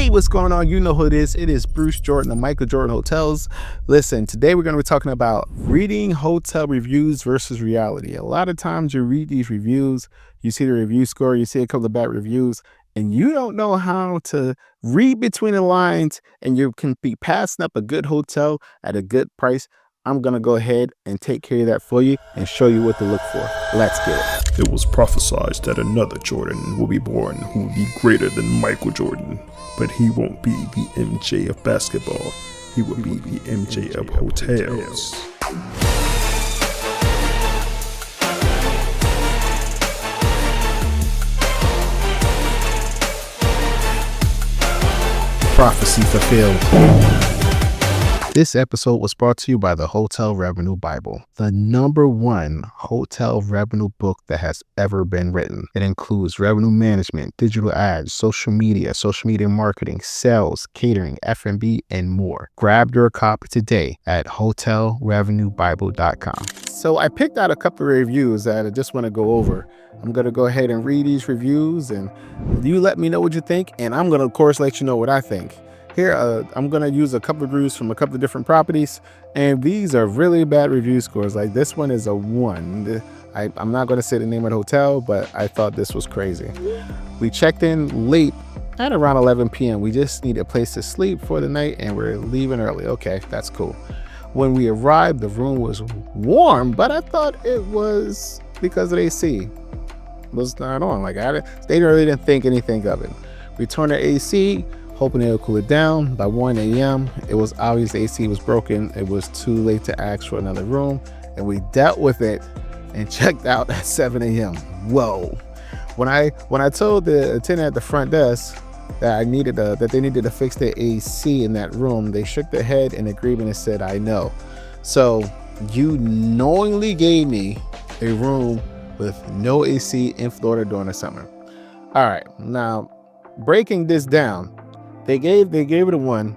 Hey, what's going on? You know who it is. It is Bruce Jordan of Michael Jordan Hotels. Listen, today we're going to be talking about reading hotel reviews versus reality. A lot of times you read these reviews, you see the review score, you see a couple of bad reviews, and you don't know how to read between the lines, and you can be passing up a good hotel at a good price. I'm going to go ahead and take care of that for you and show you what to look for. Let's get it. It was prophesied that another Jordan will be born who will be greater than Michael Jordan, but he won't be the MJ of basketball. He will be the MJ of hotels. Prophecy fulfilled. This episode was brought to you by the Hotel Revenue Bible, the #1 hotel revenue book that has ever been written. It includes revenue management, digital ads, social media marketing, sales, catering, F&B, and more. Grab your copy today at hotelrevenuebible.com. So I picked out a couple of reviews that I just want to go over. I'm going to go ahead and read these reviews, and you let me know what you think, and I'm going to, of course, let you know what I think. Here, I'm going to use a couple of reviews from a couple of different properties, and these are really bad review scores. Like this one is a 1. I'm not going to say the name of the hotel, but I thought this was crazy. We checked in late at around 11 p.m. We just need a place to sleep for the night, and we're leaving early. Okay, that's cool. When we arrived, the room was warm, but I thought it was because of the AC. It was not on. They really didn't think anything of it. We turned the AC, hoping it'll cool it down. By 1 a.m., it was obvious the AC was broken. It was too late to ask for another room, and we dealt with it and checked out at 7 a.m. Whoa. When I told the attendant at the front desk that they needed to fix the AC in that room, they shook their head in agreement and said, "I know." So you knowingly gave me a room with no AC in Florida during the summer. All right, now breaking this down, They gave it a 1.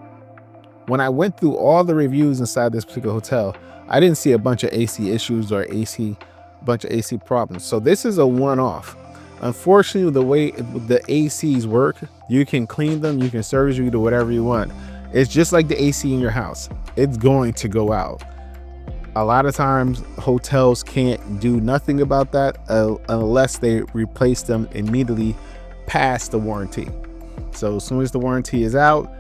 When I went through all the reviews inside this particular hotel, I didn't see a bunch of AC issues or bunch of AC problems. So this is a one-off. Unfortunately, the way the ACs work, you can clean them, you can service, you can do whatever you want. It's just like the AC in your house. It's going to go out. A lot of times, hotels can't do nothing about that unless they replace them immediately past the warranty. So as soon as the warranty is out,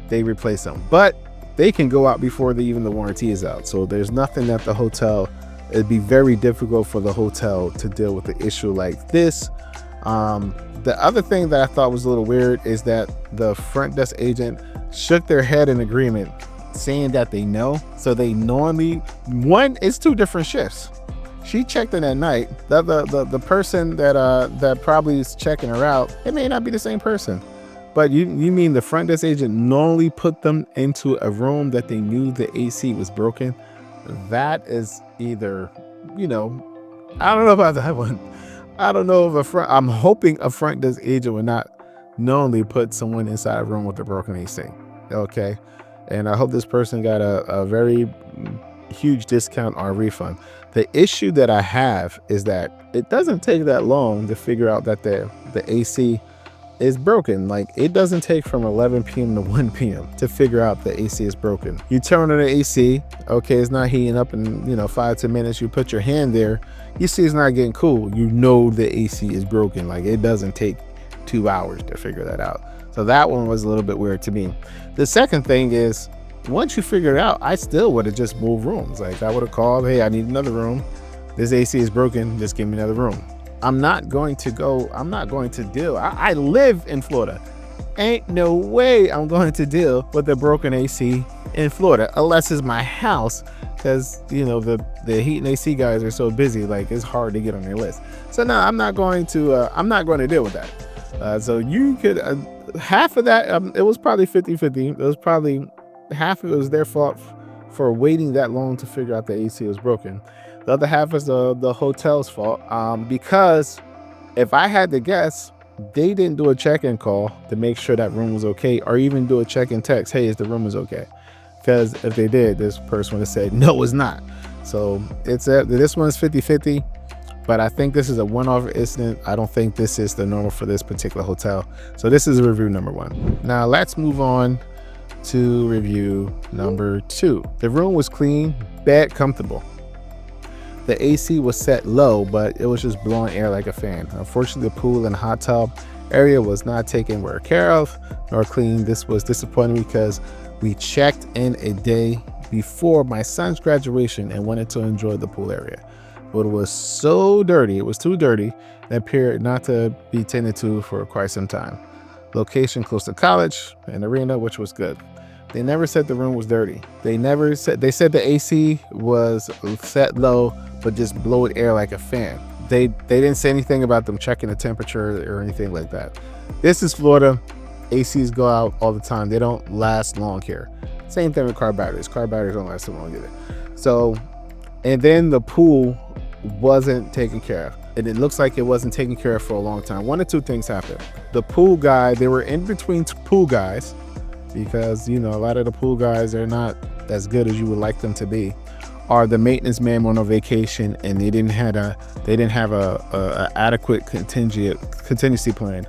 they replace them. But they can go out before the warranty is out. So there's nothing that the hotel, it'd be very difficult for the hotel to deal with the issue like this. The other thing that I thought was a little weird is that the front desk agent shook their head in agreement, saying that they know. So they normally, it's 2 different shifts. She checked in at night. The person that probably is checking her out, it may not be the same person. But you mean the front desk agent normally put them into a room that they knew the AC was broken? That is either, I don't know about that one. I don't know if I'm hoping a front desk agent would not knowingly put someone inside a room with a broken AC. Okay. And I hope this person got a very huge discount or refund. The issue that I have is that it doesn't take that long to figure out that the AC is broken. Like, it doesn't take from 11 p.m. to 1 p.m. to figure out the AC is broken. You turn on the AC, okay, it's not heating up in 5-10 minutes. You put your hand there, you see it's not getting cool. You know the AC is broken. Like, it doesn't take 2 hours to figure that out. So that one was a little bit weird to me. The second thing is, once you figure it out, I still would have just moved rooms. Like, I would have called, "Hey, I need another room. This AC is broken. Just give me another room." I'm not going to deal. I live in Florida. Ain't no way I'm going to deal with a broken AC in Florida, unless it's my house, because the heat and AC guys are so busy. Like, it's hard to get on their list. So no, I'm not going to deal with that. So you could half of that. It was probably 50-50. It was probably half of it was their fault for waiting that long to figure out the AC was broken. The other half is the hotel's fault, because if I had to guess, they didn't do a check-in call to make sure that room was okay, or even do a check-in text, "Hey, is the room is okay?" Because if they did, this person would have said, "No, it's not." So this one's 50-50. but I think this is a one-off incident. I don't think this is the normal for this particular hotel. So this is review number 1. Now let's move on to review number 2. The room was clean, bed comfortable. The AC was set low, but it was just blowing air like a fan. Unfortunately, the pool and hot tub area was not taken care of nor clean. This was disappointing because we checked in a day before my son's graduation and wanted to enjoy the pool area. But it was so dirty, it was too dirty, and appeared not to be tended to for quite some time. Location close to college and arena, which was good. They never said the room was dirty. They said the AC was set low, but just blowed air like a fan. They didn't say anything about them checking the temperature or anything like that. This is Florida. ACs go out all the time. They don't last long here. Same thing with car batteries. Car batteries don't last so long either. So, and then the pool wasn't taken care of. And it looks like it wasn't taken care of for a long time. One of two things happened. The pool guy, they were in between pool guys, because a lot of the pool guys, they're not as good as you would like them to be, or the maintenance man went on vacation and they didn't have a adequate contingency plan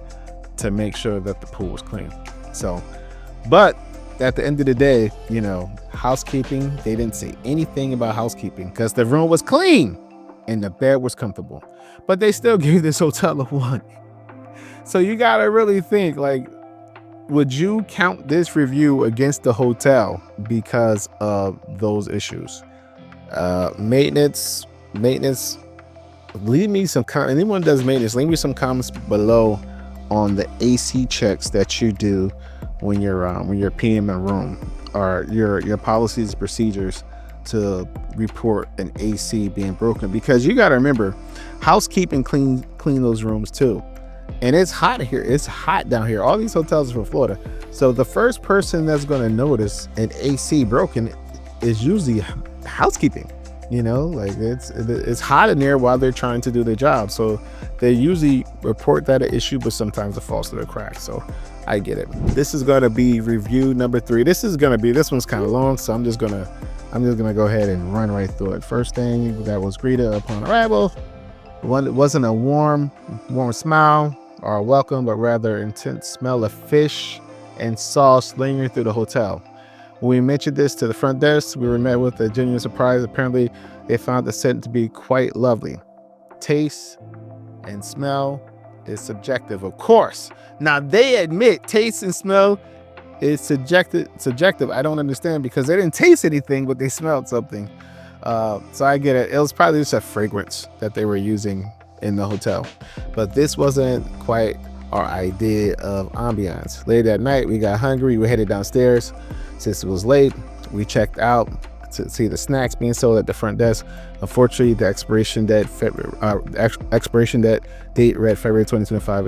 to make sure that the pool was clean. So, but at the end of the day, housekeeping, they didn't say anything about housekeeping because the room was clean and the bed was comfortable, but they still gave this hotel a 1. So you gotta really think, like, would you count this review against the hotel because of those issues? Maintenance. Leave me some anyone does maintenance, leave me some comments below on the AC checks that you do when you're PMing a room, or your policies and procedures to report an AC being broken, because you got to remember, housekeeping clean those rooms too. And it's hot here. It's hot down here. All these hotels are from Florida. So the first person that's going to notice an AC broken is usually housekeeping. Like it's hot in there while they're trying to do their job. So they usually report that an issue, but sometimes it falls through the cracks. So I get it. This is going to be review number 3. This one's kind of long, so I'm just gonna go ahead and run right through it. First thing that was greeted upon arrival, it wasn't a warm smile or a welcome, but rather intense smell of fish and sauce lingering through the hotel. When we mentioned this to the front desk, we were met with a genuine surprise. Apparently, they found the scent to be quite lovely. Taste and smell is subjective, of course. Now, they admit taste and smell is subjective. I don't understand, because they didn't taste anything, but they smelled something. So I get it. It was probably just a fragrance that they were using in the hotel. But this wasn't quite our idea of ambiance. Late at night, we got hungry. We headed downstairs. Since it was late, we checked out to see the snacks being sold at the front desk. Unfortunately, the expiration date read February 2025,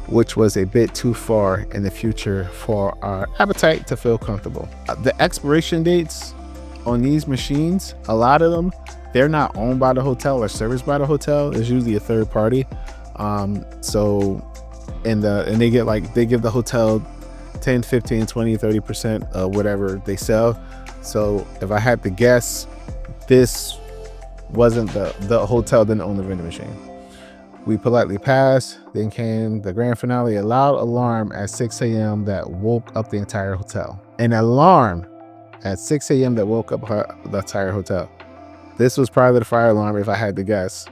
which was a bit too far in the future for our appetite to feel comfortable. The expiration dates on these machines, a lot of them, they're not owned by the hotel or serviced by the hotel. It's usually a third party. So they give the hotel 10, 15, 20, 30% of whatever they sell. So if I had to guess, this wasn't the hotel didn't own the vending machine. We politely passed. Then came the grand finale, a loud alarm at 6 a.m. that woke up the entire hotel. An alarm at 6 a.m. that woke up the entire hotel. This was probably the fire alarm, if I had to guess,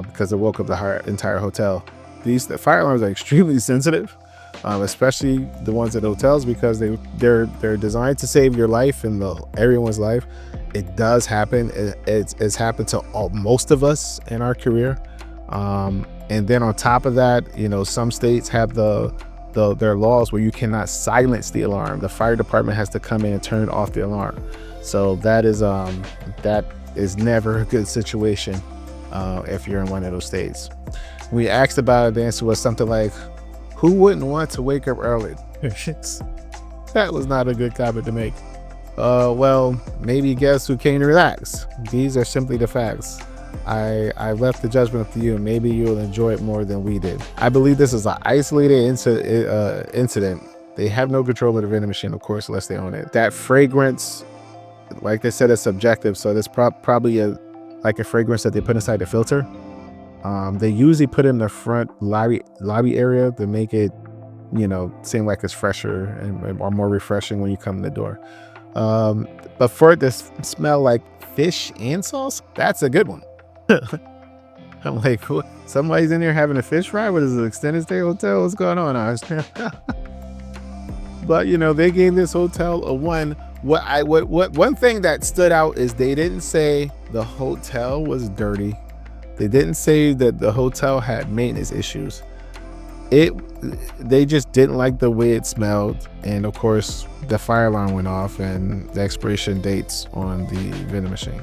because it woke up the entire hotel. The fire alarms are extremely sensitive, especially the ones at hotels, because they're designed to save your life and everyone's life. It does happen. It's happened to most of us in our career. And then on top of that, some states have their laws where you cannot silence the alarm. The fire department has to come in and turn off the alarm. So that is never a good situation if you're in one of those states. We asked about it. The answer was something like, "Who wouldn't want to wake up early?" That was not a good comment to make. Well, maybe guess who came to relax. These are simply the facts. I left the judgment up to you. Maybe you'll enjoy it more than we did. I believe this is an isolated incident. They have no control of the vending machine, of course, unless they own it. That fragrance, like they said, is subjective. So there's probably a fragrance that they put inside the filter. They usually put it in the front lobby area to make it, seem like it's fresher and or more refreshing when you come in the door. But for it to smell like fish and sauce, that's a good one. I'm like, what? Somebody's in here having a fish fry? What is it, extended stay hotel? What's going on? But they gave this hotel a 1. One thing that stood out is they didn't say the hotel was dirty. They didn't say that the hotel had maintenance issues. They just didn't like the way it smelled, and of course the fire alarm went off and the expiration dates on the vending machine.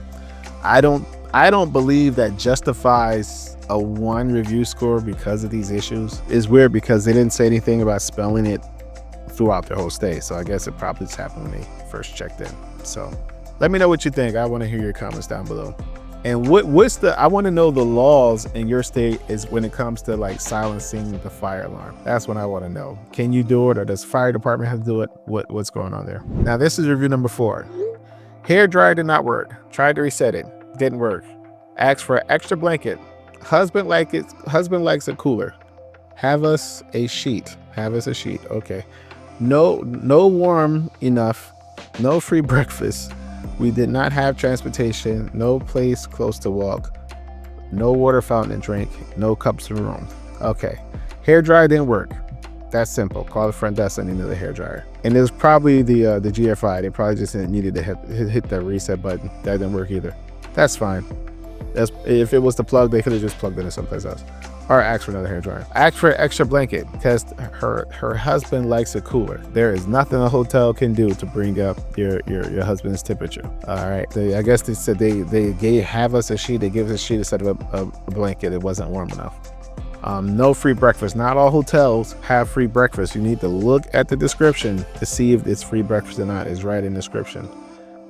I don't believe that justifies a 1 review score because of these issues. It's weird because they didn't say anything about spelling it throughout their whole stay, so I guess it probably just happened when they first checked in. So let me know what you think. I want to hear your comments down below. And I want to know the laws in your state is when it comes to like silencing the fire alarm. That's what I want to know. Can you do it, or does fire department have to do it? What's going on there? Now this is review number 4. Hair dryer did not work. Tried to reset it. Didn't work. Asked for an extra blanket. Husband likes a cooler. Have us a sheet. Okay. No warm enough. No free breakfast. We did not have transportation, no place close to walk, no water fountain to drink, no cups in the room. Okay. Hair dryer didn't work. That's simple. Call the front desk and need the hair dryer. And it was probably the GFI. They probably just needed to hit the reset button. That didn't work either. That's fine. If it was the plug, they could have just plugged it in someplace else. Or ask for another hair dryer. Ask for an extra blanket because her husband likes a cooler. There is nothing a hotel can do to bring up your husband's temperature. All right. I guess they said they have us a sheet. They give us a sheet instead of a blanket. It wasn't warm enough. No free breakfast. Not all hotels have free breakfast. You need to look at the description to see if it's free breakfast or not. It's right in the description.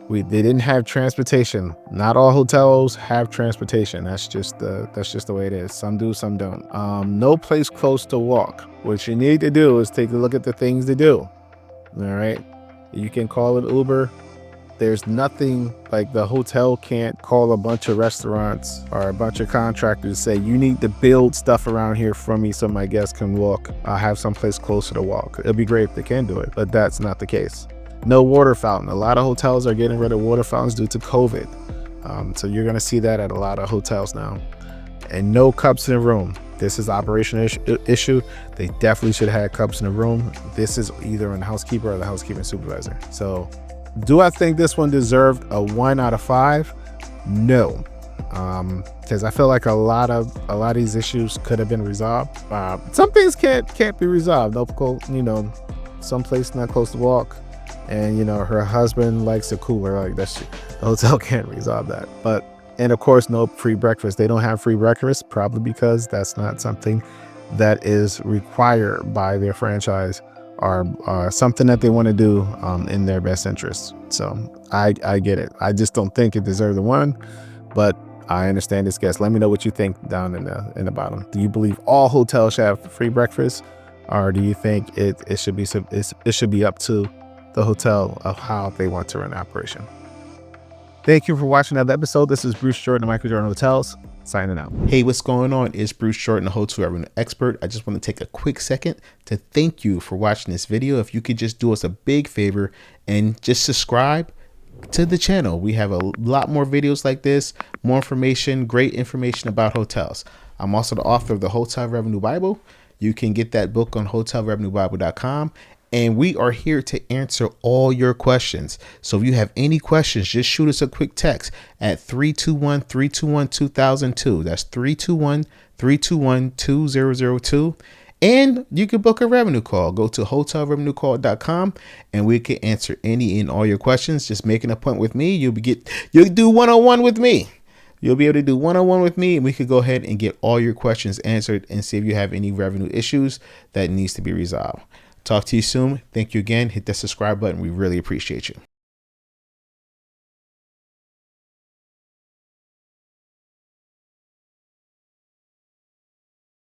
They didn't have transportation. Not all hotels have transportation. That's just the way it is. Some do, some don't. No place close to walk. What you need to do is take a look at the things to do. All right. You can call it Uber. There's nothing like the hotel can't call a bunch of restaurants or a bunch of contractors and say, you need to build stuff around here for me so my guests can walk. I'll have someplace closer to walk. It'd be great if they can do it, but that's not the case. No water fountain. A lot of hotels are getting rid of water fountains due to COVID. So you're going to see that at a lot of hotels now. And no cups in the room. This is operational issue. They definitely should have had cups in the room. This is either on the housekeeper or the housekeeping supervisor. So do I think this one deserved a 1 out of 5? No. Because I feel like a lot of these issues could have been resolved. Some things can't be resolved. Someplace not close to walk. And her husband likes a cooler. Like the hotel can't resolve that. And of course, no free breakfast. They don't have free breakfast, probably because that's not something that is required by their franchise or something that they want to do in their best interest. So I get it. I just don't think it deserved the 1, but I understand this guest. Let me know what you think down in the bottom. Do you believe all hotels should have free breakfast, or do you think it should be up to the hotel of how they want to run the operation? Thank you for watching another episode. This is Bruce Jordan of Michael Jordan Hotels, signing out. Hey, what's going on? It's Bruce Jordan, the hotel revenue expert. I just want to take a quick second to thank you for watching this video. If you could just do us a big favor and just subscribe to the channel. We have a lot more videos like this, more information, great information about hotels. I'm also the author of the Hotel Revenue Bible. You can get that book on hotelrevenuebible.com. And we are here to answer all your questions. So if you have any questions, just shoot us a quick text at 321-321-2002. That's 321-321-2002. And you can book a revenue call. Go to hotelrevenuecall.com and we can answer any and all your questions. Just make an appointment with me. You'll do one-on-one with me. You'll be able to do one-on-one with me, and we could go ahead and get all your questions answered and see if you have any revenue issues that needs to be resolved. Talk to you soon. Thank you again. Hit that subscribe button. We really appreciate you.